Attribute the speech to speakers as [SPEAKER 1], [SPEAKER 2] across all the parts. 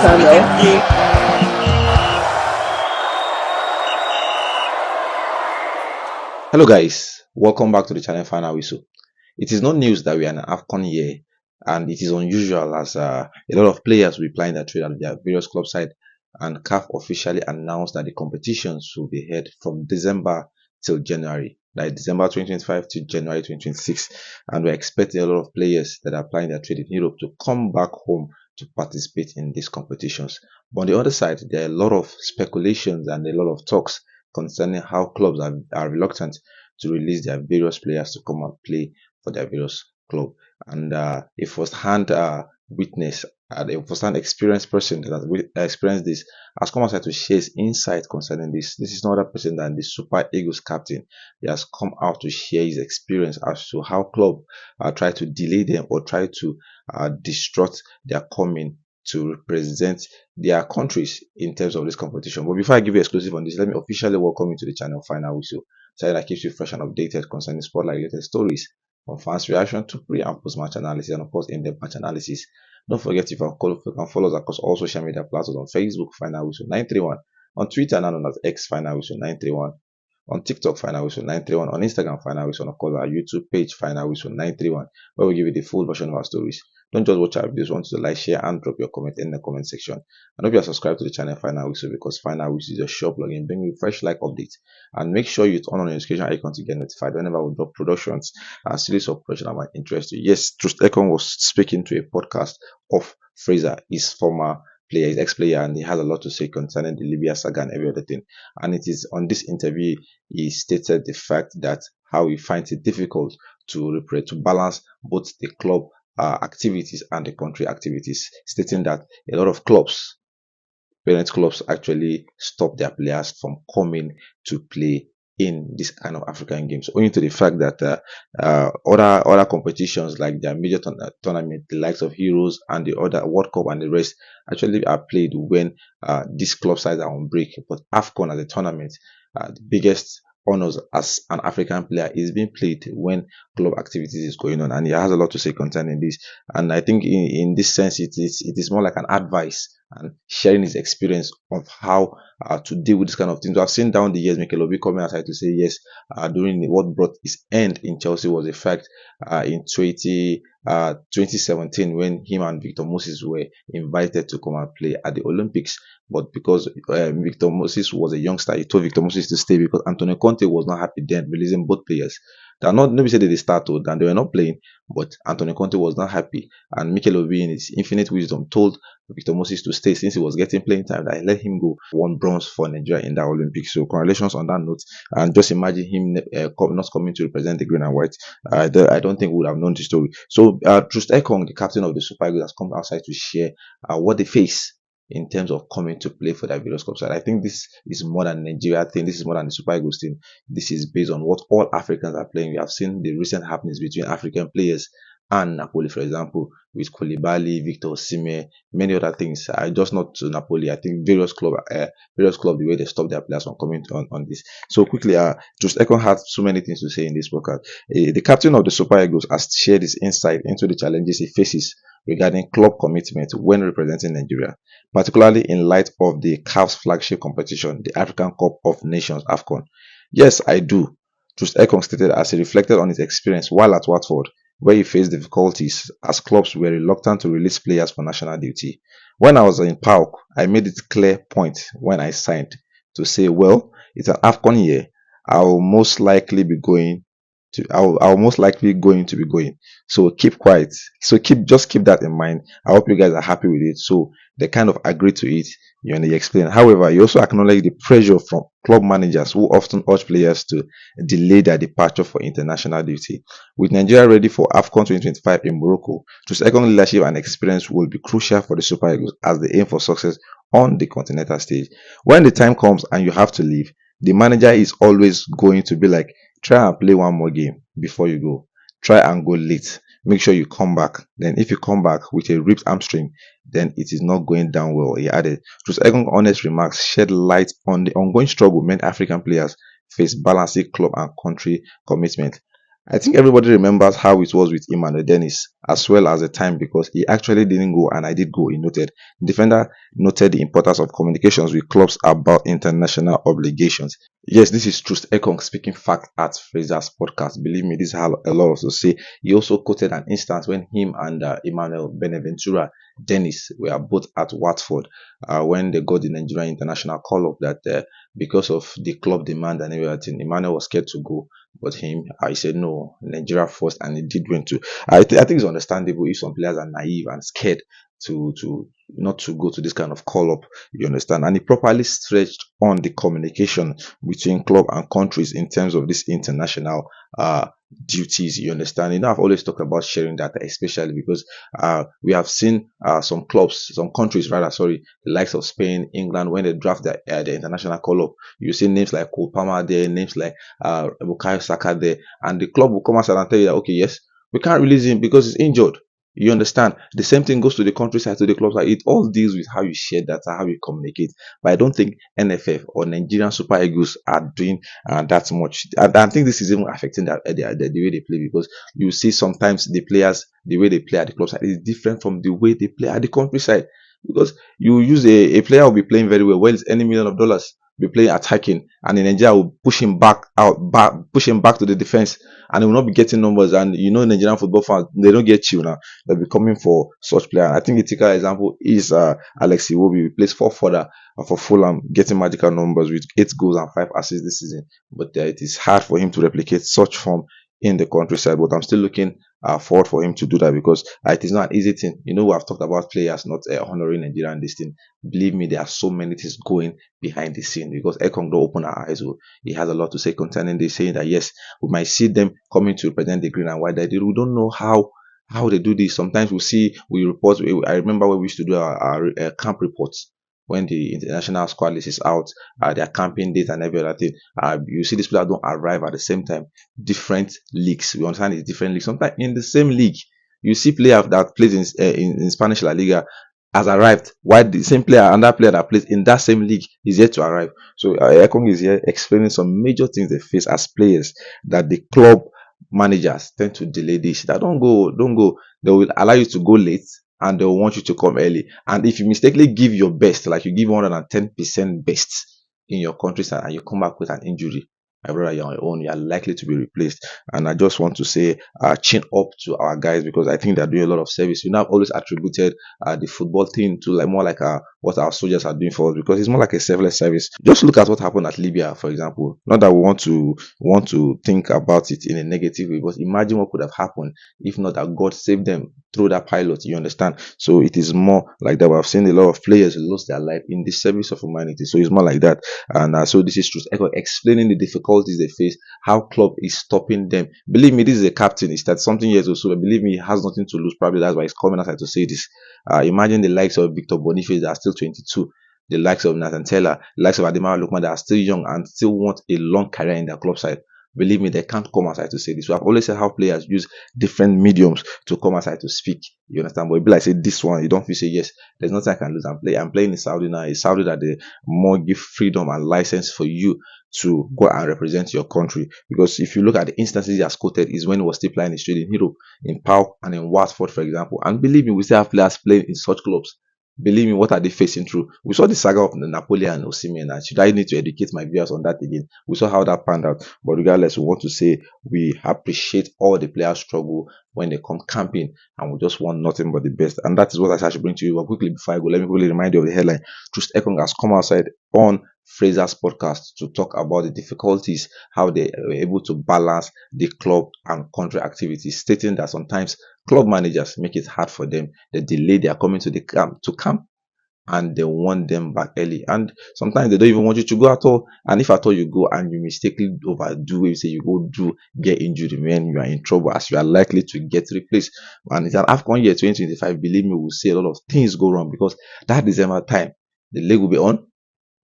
[SPEAKER 1] channel.
[SPEAKER 2] Hello guys, welcome back to the channel Final Whistle. It is not news that we are in an AFCON year, and it is unusual as a lot of players will be playing their trade at their various club side, and CAF officially announced that the competitions will be held from December till January, like December 2025 to January 2026, and we're expecting a lot of players that are applying their trade in Europe to come back home to participate in these competitions. But on the other side, there are a lot of speculations and a lot of talks concerning how clubs are reluctant to release their various players to come and play for their various club. And a first-hand witness, a first-hand experienced person that has experienced this has come outside to share his insight concerning this. This is not a person than the Super Eagles captain. He has come out to share his experience as to how club try to delay them or try to distract their coming to represent their countries in terms of this competition. But before I give you exclusive on this, let me officially welcome you to the channel Final Whistle, so that keeps you fresh and updated concerning spotlight related stories, from fans' reaction to pre and post match analysis, and of course in-depth match analysis. Don't forget, you can follow us across all social media platforms: on Facebook Final Whistle 931, on Twitter now known as X Final Whistle 931, on TikTok Final Whistle 931, on Instagram Final Whistle, and of course our YouTube page Final Whistle 931, where we give you the full version of our stories. Don't just watch our videos, want to like, share, and drop your comment in the comment section. And hope you are subscribed to the channel Final Whistle, because Final Whistle is a short plugin bringing you fresh like updates. And make sure you turn on the notification icon to get notified whenever we drop productions and series of projects that might interest you. Yes, Troost-Ekong was speaking to a podcast of Fraser, his former player, his ex-player, and he has a lot to say concerning the Libya saga and every other thing. And it is on this interview he stated the fact that how he finds it difficult to balance both the club activities and the country activities, stating that a lot of clubs, parent clubs, actually stop their players from coming to play in this kind of African games, owing to the fact that other competitions like their major tournament, the likes of Heroes and the other World Cup and the rest, actually are played when these club sides are on break. But AFCON as a tournament, the biggest honors as an African player, is being played when club activities is going on, and he has a lot to say concerning this. And I think in this sense, it is more like an advice and sharing his experience of how to deal with this kind of things. I've seen down the years Mikel Obi coming outside to say yes, during what brought his end in Chelsea was the fact in 2017, when him and Victor Moses were invited to come and play at the Olympics. But because Victor Moses was a youngster, he told Victor Moses to stay because Antonio Conte was not happy then releasing both players. That not nobody said they started and they were not playing, but Antonio Conte was not happy, and Mikel Obi in his infinite wisdom told Victor Moses to stay since he was getting playing time, that he let him go. Won bronze for Nigeria in that Olympics. So congratulations on that note, and just imagine him not coming to represent the green and white. I don't think we would have known the story. So Troost-Ekong, the captain of the Super Eagles, has come outside to share what they face in terms of coming to play for their various clubs. I think this is more than Nigeria thing. This is more than the Super Eagles team. This is based on what all Africans are playing. We have seen the recent happenings between African players and Napoli, for example, with Koulibaly, Victor Osimhen, many other things. Just not to Napoli. I think various clubs, the way they stop their players from coming on this. So quickly, Troost-Ekong had so many things to say in this podcast. The captain of the Super Eagles has shared his insight into the challenges he faces regarding club commitment when representing Nigeria, particularly in light of the CAF's flagship competition, the African Cup of Nations AFCON. Yes, I do, Troost-Ekong stated as he reflected on his experience while at Watford, where he faced difficulties as clubs were reluctant to release players for national duty. When I was in PAOK, I made it clear point when I signed to say, well, it's an AFCON year. I'll most likely be going to be going. So keep quiet. So just keep that in mind. I hope you guys are happy with it. So they kind of agreed to it. You know, they explain. However, you also acknowledge the pressure from club managers who often urge players to delay their departure for international duty. With Nigeria ready for AFCON 2025 in Morocco, Troost-Ekong leadership and experience will be crucial for the Super Eagles as they aim for success on the continental stage. When the time comes and you have to leave, the manager is always going to be like, try and play one more game before you go. Try and go late. Make sure you come back. Then if you come back with a ripped hamstring, then it is not going down well, he added. Troost-Ekong's honest remarks shed light on the ongoing struggle many African players face balancing club and country commitment. I think everybody remembers how it was with Emmanuel Dennis as well as the time because he actually didn't go and I did go. He noted. The defender noted the importance of communications with clubs about international obligations. Yes, this is Troost-Ekong speaking fact at Fraser's podcast. Believe me, this has a lot to say. He also quoted an instance when him and Emmanuel Beneventura Dennis were both at Watford when they got the Nigerian international call up that because of the club demand and everything, Emmanuel was scared to go. But him, I said no, Nigeria first, and he did went to. I think it's understandable if some players are naive and scared to not to go to this kind of call up. You understand? And he properly stretched on the communication between club and countries in terms of this international duties. You understand? You know, I've always talked about sharing data, especially because we have seen some clubs, some countries rather, sorry, the likes of Spain, England, when they draft the international call up, you see names like Cole Palmer there, names like Bukayo Saka there, and the club will come outside and tell you that okay, yes, we can't release him because he's injured. You understand? The same thing goes to the countryside, to the club side. It all deals with how you share data, how you communicate. But I don't think NFF or Nigerian Super Eagles are doing that much. I think this is even affecting the way they play because you see sometimes the players, the way they play at the club side is different from the way they play at the countryside. Because you use a player will be playing very well, well, it's any million of dollars be playing attacking, and in Nigeria will push him push him back to the defense, and he will not be getting numbers. And you know, Nigerian football fans, they don't get you now. They'll be coming for such player. I think a typical example is Alex Iwobi. He plays for Fulham, getting magical numbers with 8 goals and 5 assists this season. But it is hard for him to replicate such form in the countryside. But I'm still looking forward for him to do that because it is not an easy thing. You know, we have talked about players not honoring Nigeria and this thing. Believe me, there are so many things going behind the scene because Ekong don't open our eyes. So he has a lot to say concerning this, saying that yes, we might see them coming to represent the green and white. That we don't know how they do this. Sometimes we report. I remember when we used to do our camp reports when the international squad list is out, their camping date and every other thing. You see these players don't arrive at the same time. Different leagues. We understand it's different leagues. Sometimes in the same league, you see player that plays in Spanish La Liga has arrived, while the same player, another player that plays in that same league is yet to arrive. So Ekong is here explaining some major things they face as players that the club managers tend to delay this. That don't go. They will allow you to go late and they will want you to come early. And if you mistakenly give your best, like you give 110% best in your country and you come back with an injury, my brother, you're on your own, you are likely to be replaced. And I just want to say, chin up to our guys because I think they're doing a lot of service. You know, I've always attributed the football thing to like more like what our soldiers are doing for us because it's more like a selfless service. Just look at what happened at Libya, for example. Not that we want to think about it in a negative way, but imagine what could have happened if not that God saved them through that pilot. You understand? So it is more like that. I've seen a lot of players lose their life in the service of humanity. So it's more like that. And so this is Troost explaining the difficulties they face, how club is stopping them. Believe me, this is a captain. He's that something years or so. But believe me, he has nothing to lose. Probably that's why he's coming outside to say this. Imagine the likes of Victor Boniface that are still 22. The likes of Nathan Taylor, the likes of Ademar Lukman that are still young and still want a long career in their club side. Believe me, they can't come outside to say this. We have always said how players use different mediums to come outside to speak. You understand? But it be like say this one, you don't feel say yes, there's nothing I can lose. I'm playing in Saudi now. It's Saudi that they more give freedom and license for you to go and represent your country. Because if you look at the instances he has quoted, is when he was still playing straight in Europe, in Pau and in Watford, for example. And believe me, we still have players playing in such clubs. Believe me, what are they facing through? We saw the saga of Napoli and Osimhen, and should I need to educate my viewers on that again? We saw how that panned out. But regardless, we want to say we appreciate all the players' struggle when they come camping, and we just want nothing but the best. And that is what I should bring to you. But quickly before I go, let me quickly remind you of the headline. Troost-Ekong has come outside on Fraser's podcast to talk about the difficulties, how they were able to balance the club and country activities, stating that sometimes club managers make it hard for them. They delay their coming to the camp and they want them back early. And sometimes they don't even want you to go at all. And if at all you go and you mistakenly overdo it, you say you go do get injured, man, you are in trouble as you are likely to get replaced. And it's an AFCON year 2025. Believe me, we'll see a lot of things go wrong because that December time, the league will be on.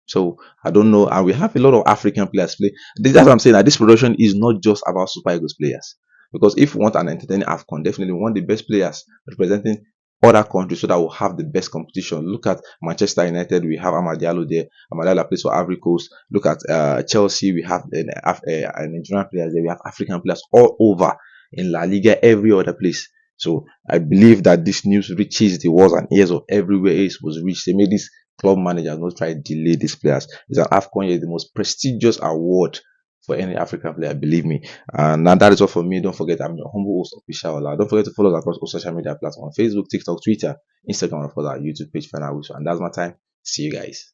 [SPEAKER 2] So I don't know, and we have a lot of African players play. That's what I'm saying. That this production is not just about Super Eagles players, because if we want an entertaining AFCON, definitely we want the best players representing other countries so that we'll have the best competition. Look at Manchester United, we have Amad Diallo there. Amad Diallo plays for Ivory Coast. Look at Chelsea, we have Nigerian players there. We have African players all over in La Liga, every other place. So I believe that this news reaches the walls and ears of everywhere it's supposed to reach. They made this club managers not try to delay these players. It's an AFCON year, the most prestigious award for any African player, believe me. And now that is all for me. Don't forget, I'm your humble host, Official Ola. Don't forget to follow us across all social media platforms: Facebook, TikTok, Twitter, Instagram, and of course our YouTube page, Final Whistle. And that's my time. See you guys.